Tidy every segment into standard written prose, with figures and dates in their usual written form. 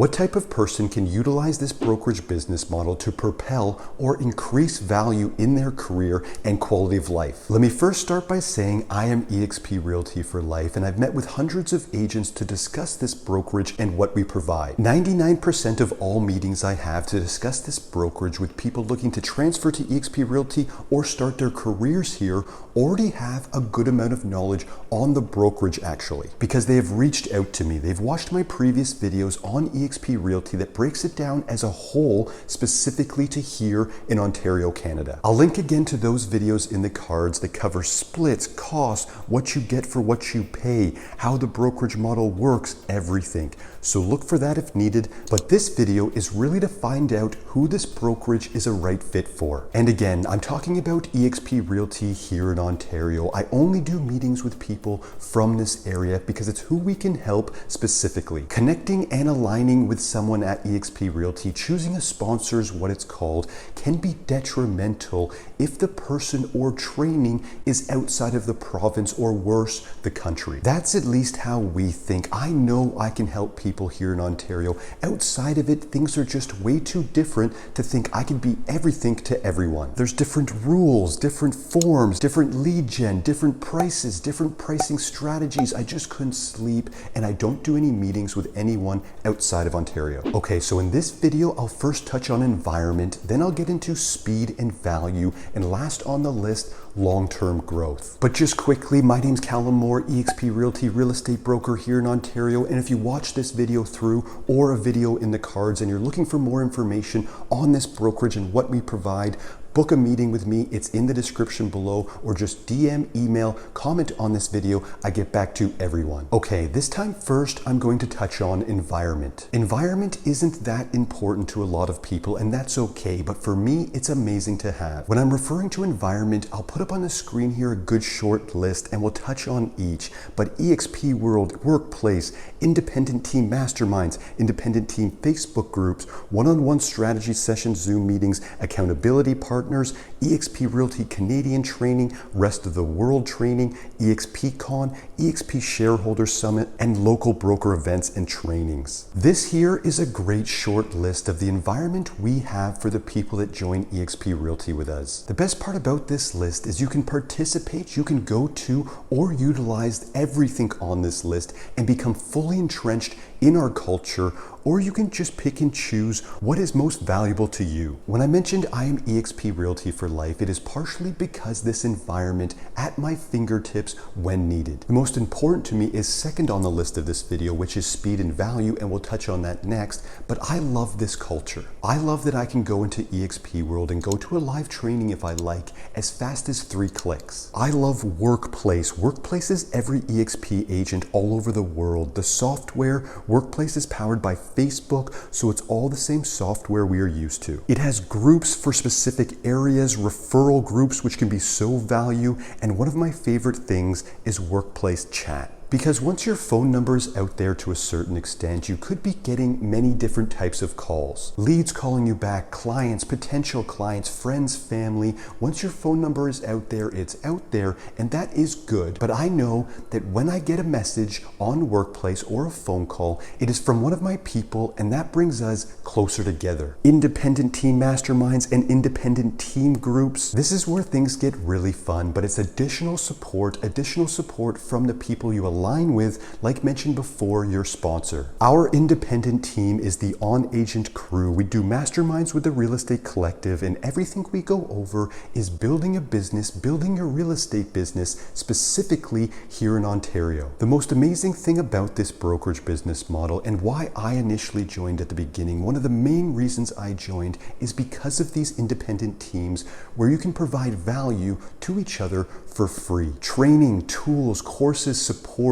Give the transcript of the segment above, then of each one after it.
What type of person can utilize this brokerage business model to propel or increase value in their career and quality of life? Let me first start by saying I am eXp Realty for life, and I've met with hundreds of agents to discuss this brokerage and what we provide. 99% of all meetings I have to discuss this brokerage with people looking to transfer to eXp Realty or start their careers here already have a good amount of knowledge on the brokerage actually, because they have reached out to me. They've watched my previous videos on eXp Realty that breaks it down as a whole specifically to here in Ontario, Canada. I'll link again to those videos in the cards that cover splits, costs, what you get for what you pay, how the brokerage model works, everything. So look for that if needed, but this video is really to find out who this brokerage is a right fit for. And again, I'm talking about eXp Realty here in Ontario. I only do meetings with people from this area because it's who we can help specifically. Connecting and aligning with someone at eXp Realty, choosing a sponsor is what it's called, can be detrimental if the person or training is outside of the province or worse, the country. That's at least how we think. I know I can help people here in Ontario. Outside of it, things are just way too different to think I can be everything to everyone. There's different rules, different forms, different lead gen, different prices, different pricing strategies. I just couldn't sleep, and I don't do any meetings with anyone outside of Ontario. Okay, so in this video, I'll first touch on environment, then I'll get into speed and value, and last on the list, long-term growth. But just quickly, my name's Callum Moore, eXp Realty real estate broker here in Ontario, and if you watch this video through or a video in the cards and you're looking for more information on this brokerage and what we provide, book a meeting with me. It's in the description below, or just DM, email, comment on this video. I get back to everyone. Okay, this time first, I'm going to touch on environment. Environment isn't that important to a lot of people, and that's okay, but for me, it's amazing to have. When I'm referring to environment, I'll put up on the screen here a good short list, and we'll touch on each, but eXp World, Workplace, independent team masterminds, independent team Facebook groups, one-on-one strategy sessions, Zoom meetings, accountability partners, eXp Realty Canadian training, rest of the world training, eXp Con, eXp Shareholder Summit, and local broker events and trainings. This here is a great short list of the environment we have for the people that join eXp Realty with us. The best part about this list is you can participate, you can go to or utilize everything on this list and become fully entrenched in our culture, or you can just pick and choose what is most valuable to you. When I mentioned I am eXp Realty for life, it is partially because this environment at my fingertips when needed. The most important to me is second on the list of this video, which is speed and value, and we'll touch on that next, but I love this culture. I love that I can go into eXp World and go to a live training if I like, as fast as 3 clicks. I love Workplace. Workplace is every eXp agent all over the world. The software, Workplace is powered by Facebook, so it's all the same software we are used to. It has groups for specific areas, referral groups, which can be so value, and one of my favorite things is Workplace Chat. Because once your phone number is out there to a certain extent, you could be getting many different types of calls. Leads calling you back, clients, potential clients, friends, family. Once your phone number is out there, it's out there, and that is good. But I know that when I get a message on Workplace or a phone call, it is from one of my people, and that brings us closer together. Independent team masterminds and independent team groups. This is where things get really fun, but it's additional support from the people you align with, like mentioned before, your sponsor. Our independent team is the on-agent crew. We do masterminds with the Real Estate Collective, and everything we go over is building a business, building your real estate business, specifically here in Ontario. The most amazing thing about this brokerage business model, and why I initially joined at the beginning, one of the main reasons I joined is because of these independent teams where you can provide value to each other for free. Training, tools, courses, support,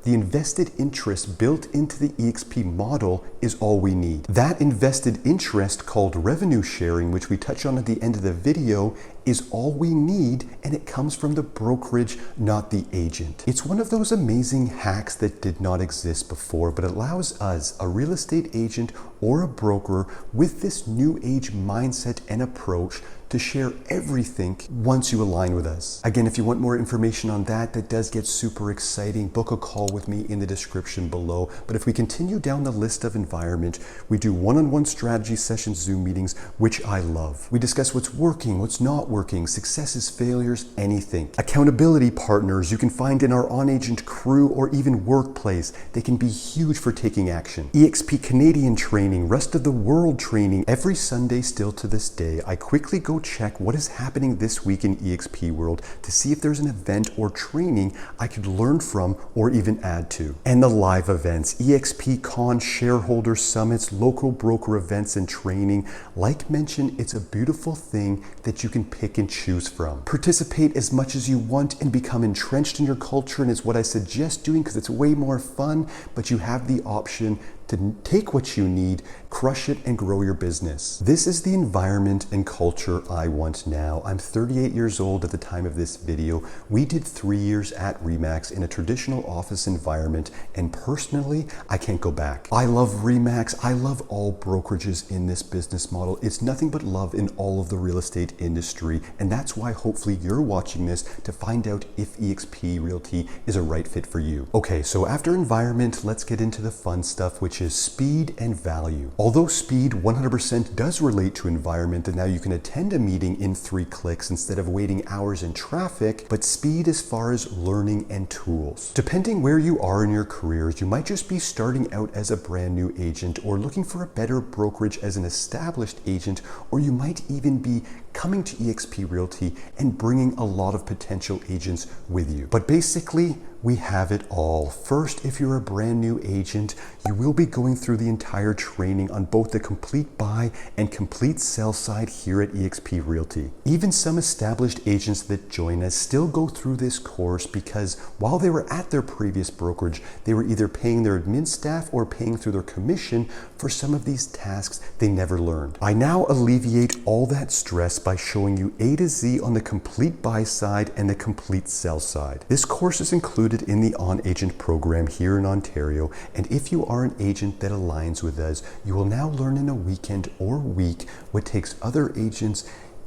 the invested interest built into the eXp model is all we need. That invested interest, called revenue sharing, which we touch on at the end of the video, is all we need, and it comes from the brokerage, not the agent. It's one of those amazing hacks that did not exist before, but allows us, a real estate agent or a broker, with this new age mindset and approach to share everything once you align with us. Again, if you want more information on that does get super exciting, book a call with me in the description below. But if we continue down the list of environment, we do one-on-one strategy sessions, Zoom meetings, which I love. We discuss what's working, what's not working, successes, failures, anything. Accountability partners you can find in our on-agent crew or even workplace. They can be huge for taking action. eXp Canadian training, rest of the world training. Every Sunday still to this day, I quickly go check what is happening this week in eXp World to see if there's an event or training I could learn from or even add to. And the live events, eXp Con, shareholder summits, local broker events and training. Like mentioned, it's a beautiful thing that you can pick and choose from. Participate as much as you want and become entrenched in your culture, and is what I suggest doing because it's way more fun, but you have the option to take what you need, crush it, and grow your business. This is the environment and culture I want now. I'm 38 years old at the time of this video. We did 3 years at RE/MAX in a traditional office environment, and personally, I can't go back. I love RE/MAX. I love all brokerages in this business model. It's nothing but love in all of the real estate industry, and that's why hopefully you're watching this to find out if eXp Realty is a right fit for you. Okay, so after environment, let's get into the fun stuff, which is speed and value. Although speed 100% does relate to environment, and now you can attend a meeting in 3 clicks instead of waiting hours in traffic, but speed as far as learning and tools. Depending where you are in your careers, you might just be starting out as a brand new agent or looking for a better brokerage as an established agent, or you might even be coming to eXp Realty and bringing a lot of potential agents with you. But basically, we have it all. First, if you're a brand new agent, you will be going through the entire training on both the complete buy and complete sell side here at eXp Realty. Even some established agents that join us still go through this course because while they were at their previous brokerage, they were either paying their admin staff or paying through their commission for some of these tasks they never learned. I now alleviate all that stress by showing you A to Z on the complete buy side and the complete sell side. This course is included in the on-agent program here in Ontario, and if you are an agent that aligns with us, you will now learn in a weekend or week what takes other agents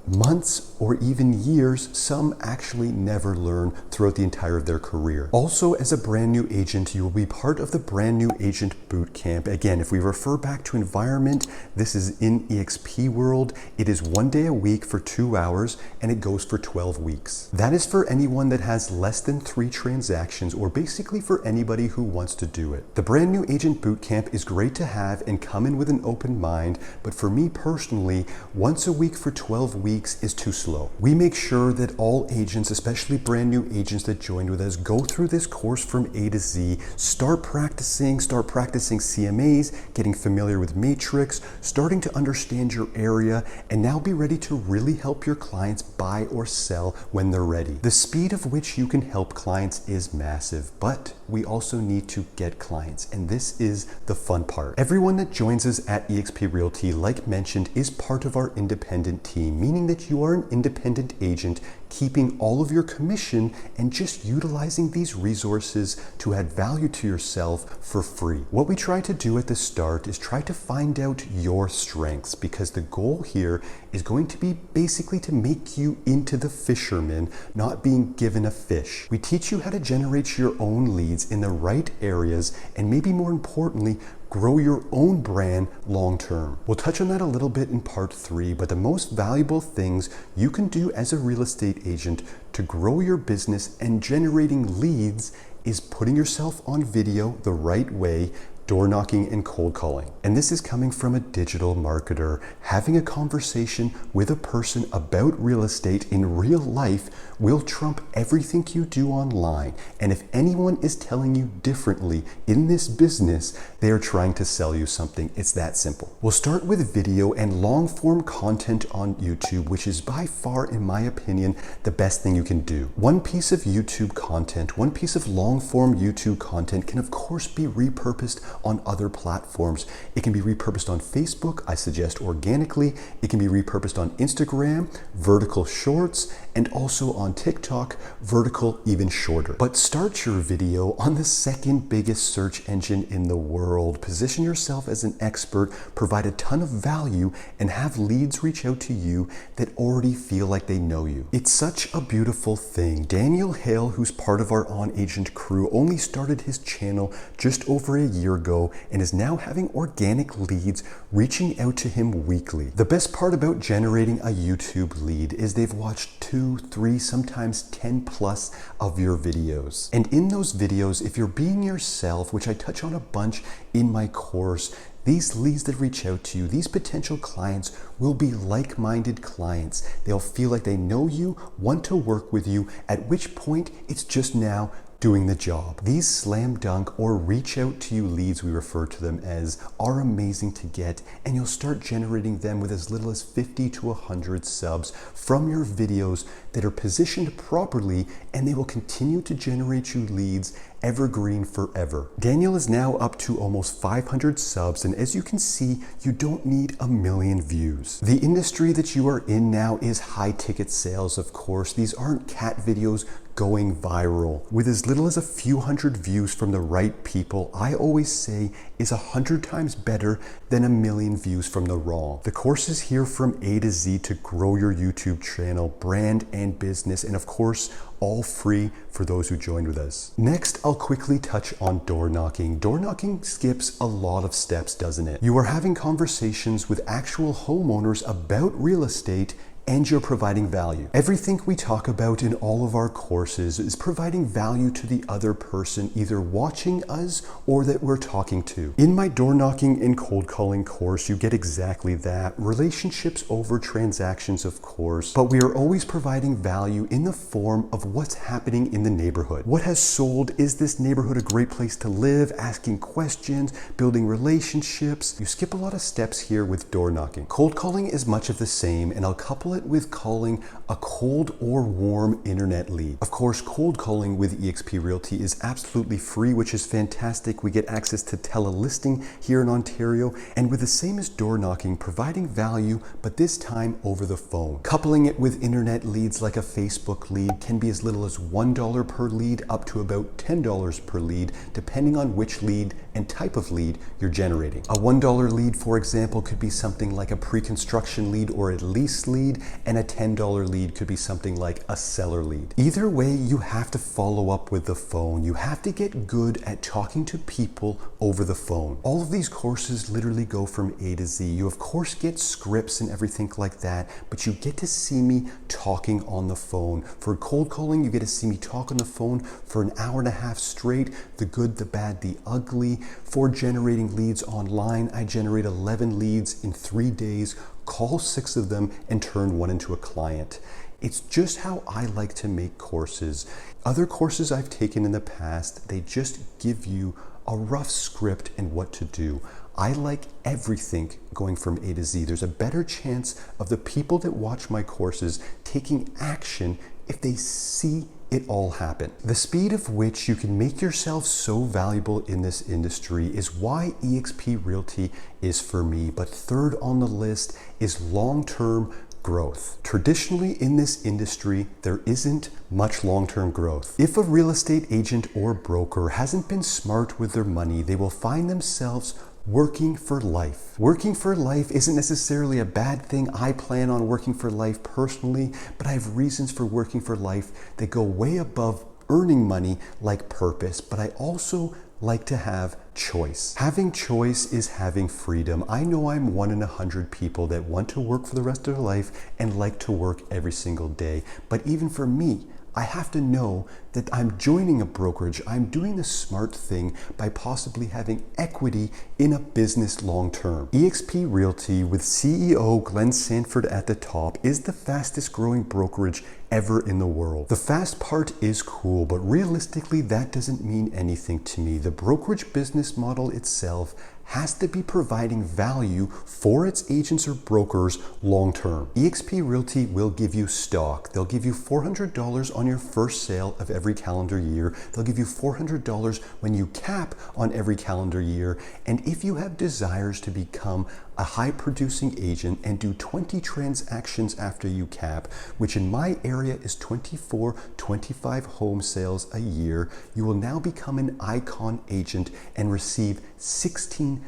months or even years, some actually never learn throughout the entire of their career. Also, as a brand new agent, you will be part of the brand new agent boot camp. Again, if we refer back to environment, this is in eXp World. It is 1 day a week for 2 hours, and it goes for 12 weeks. That is for anyone that has less than 3 transactions, or basically for anybody who wants to do it. The brand new agent boot camp is great to have and come in with an open mind, but for me personally, once a week for 12 weeks is too slow. We make sure that all agents, especially brand new agents that join with us, go through this course from A to Z, start practicing CMAs, getting familiar with Matrix, starting to understand your area, and now be ready to really help your clients buy or sell when they're ready. The speed of which you can help clients is massive, but we also need to get clients, and this is the fun part. Everyone that joins us at eXp Realty, like mentioned, is part of our independent team, meaning that you are an independent agent keeping all of your commission and just utilizing these resources to add value to yourself for free. What we try to do at the start is try to find out your strengths, because the goal here is going to be basically to make you into the fisherman, not being given a fish. We teach you how to generate your own leads in the right areas, and maybe more importantly, grow your own brand long term. We'll touch on that a little bit in part 3, but the most valuable things you can do as a real estate agent to grow your business and generating leads is putting yourself on video the right way, door knocking and cold calling. And this is coming from a digital marketer. Having a conversation with a person about real estate in real life will trump everything you do online. And if anyone is telling you differently in this business, they are trying to sell you something. It's that simple. We'll start with video and long form content on YouTube, which is by far, in my opinion, the best thing you can do. One piece of YouTube content, one piece of long form YouTube content can of course be repurposed on other platforms. It can be repurposed on Facebook, I suggest organically. It can be repurposed on Instagram, vertical shorts, and also on TikTok, vertical even shorter. But start your video on the second biggest search engine in the world. Position yourself as an expert, provide a ton of value, and have leads reach out to you that already feel like they know you. It's such a beautiful thing. Daniel Hale, who's part of our On Agent crew, only started his channel just over a year ago and is now having organic leads reaching out to him weekly. The best part about generating a YouTube lead is they've watched 2, 3, sometimes 10 plus of your videos. And in those videos, if you're being yourself, which I touch on a bunch in my course, these leads that reach out to you, these potential clients will be like-minded clients. They'll feel like they know you, want to work with you, at which point it's just now doing the job. These slam dunk or reach out to you leads, we refer to them as, are amazing to get, and you'll start generating them with as little as 50 to 100 subs from your videos that are positioned properly, and they will continue to generate you leads evergreen forever. Daniel is now up to almost 500 subs, and as you can see, you don't need a million views. The industry that you are in now is high ticket sales, of course. These aren't cat videos going viral. With as little as a few hundred views from the right people, I always say is 100 times better than a million views from the wrong. The course is here from A to Z to grow your YouTube channel, brand and business, and of course, all free for those who joined with us. Next, I'll quickly touch on door knocking. Door knocking skips a lot of steps, doesn't it? You are having conversations with actual homeowners about real estate, and you're providing value. Everything we talk about in all of our courses is providing value to the other person, either watching us or that we're talking to. In my door knocking and cold calling course, you get exactly that. Relationships over transactions, of course, but we are always providing value in the form of what's happening in the neighborhood. What has sold? Is this neighborhood a great place to live? Asking questions, building relationships. You skip a lot of steps here with door knocking. Cold calling is much of the same, and I'll couple it with calling a cold or warm internet lead. Of course, cold calling with eXp Realty is absolutely free, which is fantastic. We get access to telelisting here in Ontario, and with the same as door knocking, providing value, but this time over the phone. Coupling it with internet leads like a Facebook lead can be as little as $1 per lead up to about $10 per lead, depending on which lead and type of lead you're generating. A $1 lead, for example, could be something like a pre-construction lead or a lease lead, and a $10 lead could be something like a seller lead. Either way, you have to follow up with the phone. You have to get good at talking to people over the phone. All of these courses literally go from A to Z. You of course get scripts and everything like that, but you get to see me talking on the phone. For cold calling, you get to see me talk on the phone for an hour and a half straight, the good, the bad, the ugly. For generating leads online, I generate 11 leads in 3 days, call 6 of them, and turn 1 into a client. It's just how I like to make courses. Other courses I've taken in the past, they just give you a rough script and what to do. I like everything going from A to Z. There's a better chance of the people that watch my courses taking action if they see it all happen. The speed of which you can make yourself so valuable in this industry is why eXp Realty is for me. But third on the list is long-term growth. Traditionally in this industry, there isn't much long-term growth. If a real estate agent or broker hasn't been smart with their money, they will find themselves working for life. Working for life isn't necessarily a bad thing. I plan on working for life personally, but I have reasons for working for life that go way above earning money, like purpose, but I also like to have choice. Having choice is having freedom. I know I'm 1 in 100 people that want to work for the rest of their life and like to work every single day. But even for me, I have to know that I'm joining a brokerage. I'm doing the smart thing by possibly having equity in a business long term. eXp Realty, with CEO Glenn Sanford at the top, is the fastest growing brokerage ever in the world. The fast part is cool, but realistically, that doesn't mean anything to me. The brokerage business model itself has to be providing value for its agents or brokers long term. eXp Realty will give you stock. They'll give you $400 on your first sale of every calendar year. They'll give you $400 when you cap on every calendar year. And if you have desires to become a high producing agent and do 20 transactions after you cap, which in my area is 24, 25 home sales a year, you will now become an icon agent and receive $16,000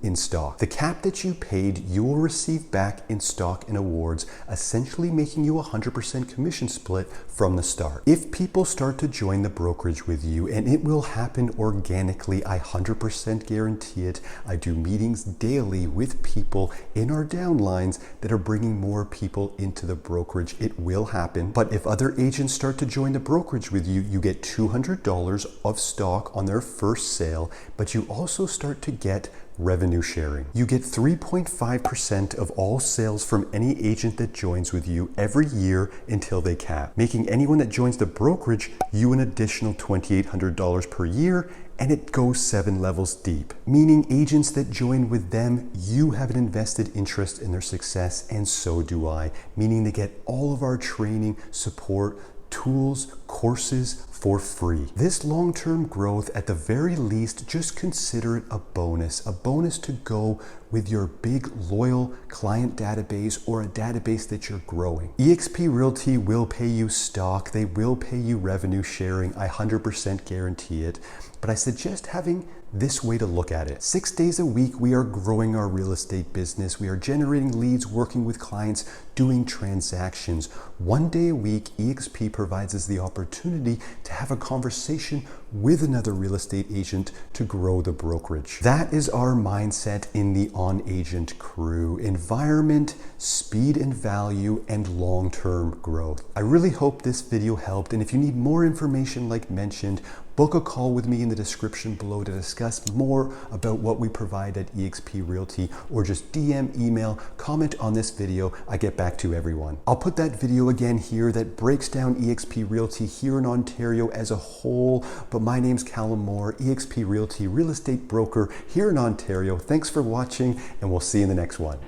in stock. The cap that you paid, you will receive back in stock and awards, essentially making you a 100% commission split from the start. If people start to join the brokerage with you, and it will happen organically, I 100% guarantee it. I do meetings daily with people in our downlines that are bringing more people into the brokerage. It will happen. But if other agents start to join the brokerage with you, you get $200 of stock on their first sale, but you also start to get revenue sharing. You get 3.5% of all sales from any agent that joins with you every year until they cap, making anyone that joins the brokerage you an additional $2,800 per year, and it goes 7 levels deep, meaning agents that join with them, you have an invested interest in their success, and so do I, meaning they get all of our training, support, tools, courses for free. This long-term growth, at the very least, just consider it a bonus to go with your big loyal client database or a database that you're growing. eXp Realty will pay you stock, they will pay you revenue sharing, I 100% guarantee it, but I suggest having this way to look at it. 6 days a week, we are growing our real estate business. We are generating leads, working with clients, doing transactions. 1 day a week, eXp provides us the opportunity to have a conversation with another real estate agent to grow the brokerage. That is our mindset in the on-agent crew: environment, speed and value, and long-term growth. I really hope this video helped, and if you need more information like mentioned, book a call with me in the description below to discuss more about what we provide at eXp Realty, or just DM, email, comment on this video. I get back to everyone. I'll put that video again here that breaks down eXp Realty here in Ontario as a whole, but my name's Callum Moore, eXp Realty real estate broker here in Ontario. Thanks for watching, and we'll see you in the next one.